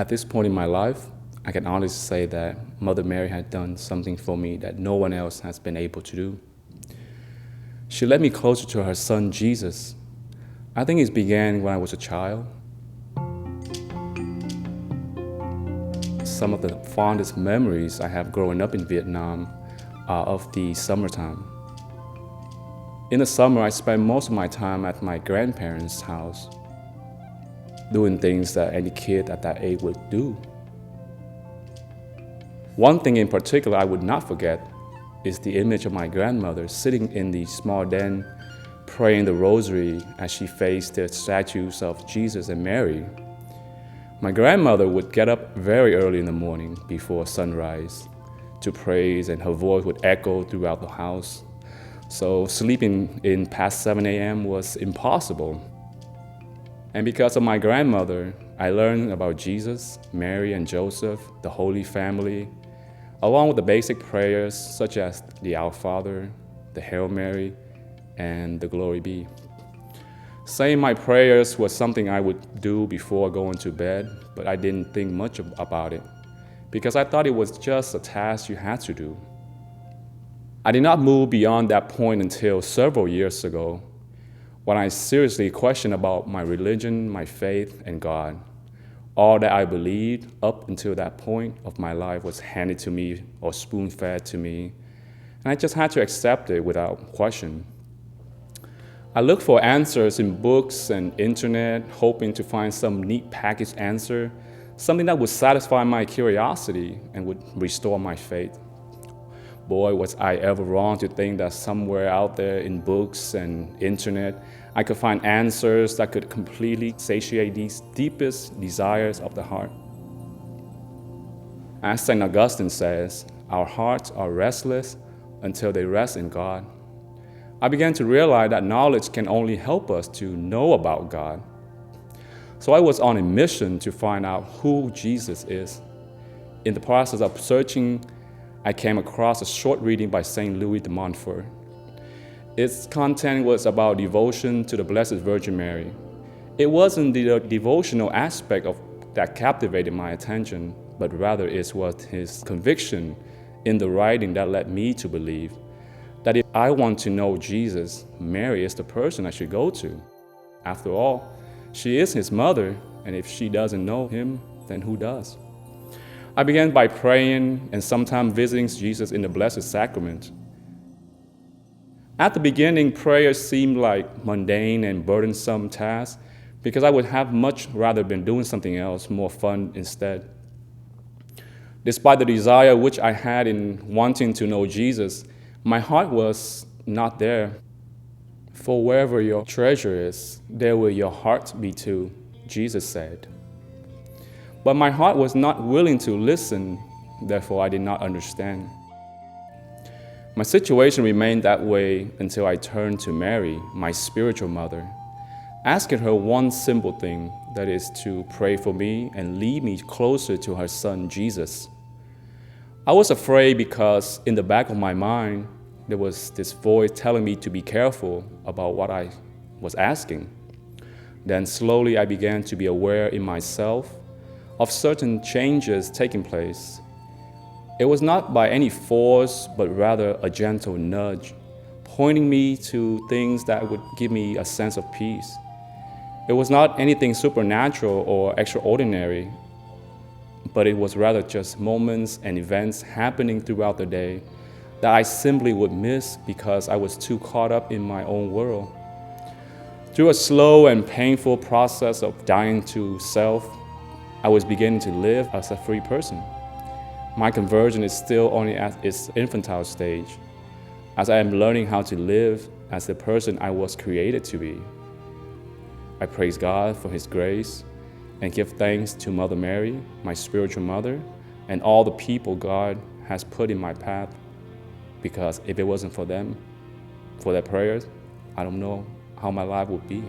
At this point in my life, I can honestly say that Mother Mary had done something for me that no one else has been able to do. She led me closer to her son, Jesus. I think it began when I was a child. Some of the fondest memories I have growing up in Vietnam are of the summertime. In the summer, I spent most of my time at my grandparents' house, doing things that any kid at that age would do. One thing in particular I would not forget is the image of my grandmother sitting in the small den, praying the Rosary as she faced the statues of Jesus and Mary. My grandmother would get up very early in the morning before sunrise to praise, and her voice would echo throughout the house. So sleeping in past 7 a.m. was impossible. And because of my grandmother, I learned about Jesus, Mary, and Joseph, the Holy Family, along with the basic prayers such as the Our Father, the Hail Mary, and the Glory Be. Saying my prayers was something I would do before going to bed, but I didn't think much about it because I thought it was just a task you had to do. I did not move beyond that point until several years ago, when I seriously questioned about my religion, my faith, and God. All that I believed up until that point of my life was handed to me or spoon-fed to me, and I just had to accept it without question. I looked for answers in books and internet, hoping to find some neat packaged answer, something that would satisfy my curiosity and would restore my faith. Boy, was I ever wrong to think that somewhere out there in books and internet, I could find answers that could completely satiate these deepest desires of the heart. As St. Augustine says, our hearts are restless until they rest in God. I began to realize that knowledge can only help us to know about God. So I was on a mission to find out who Jesus is. In the process of searching, I came across a short reading by St. Louis de Montfort. Its content was about devotion to the Blessed Virgin Mary. It wasn't the devotional aspect of that captivated my attention, but rather it was his conviction in the writing that led me to believe that if I want to know Jesus, Mary is the person I should go to. After all, she is his mother, and if she doesn't know him, then who does? I began by praying and sometimes visiting Jesus in the Blessed Sacrament. At the beginning, prayer seemed like mundane and burdensome tasks because I would have much rather been doing something else, more fun instead. Despite the desire which I had in wanting to know Jesus, my heart was not there. For wherever your treasure is, there will your heart be too, Jesus said. But my heart was not willing to listen, therefore I did not understand. My situation remained that way until I turned to Mary, my spiritual mother, asking her one simple thing, that is to pray for me and lead me closer to her son, Jesus. I was afraid because in the back of my mind, there was this voice telling me to be careful about what I was asking. Then slowly I began to be aware in myself of certain changes taking place. It was not by any force, but rather a gentle nudge, pointing me to things that would give me a sense of peace. It was not anything supernatural or extraordinary, but it was rather just moments and events happening throughout the day that I simply would miss because I was too caught up in my own world. Through a slow and painful process of dying to self, I was beginning to live as a free person. My conversion is still only at its infantile stage, as I am learning how to live as the person I was created to be. I praise God for His grace and give thanks to Mother Mary, my spiritual mother, and all the people God has put in my path, because if it wasn't for them, for their prayers, I don't know how my life would be.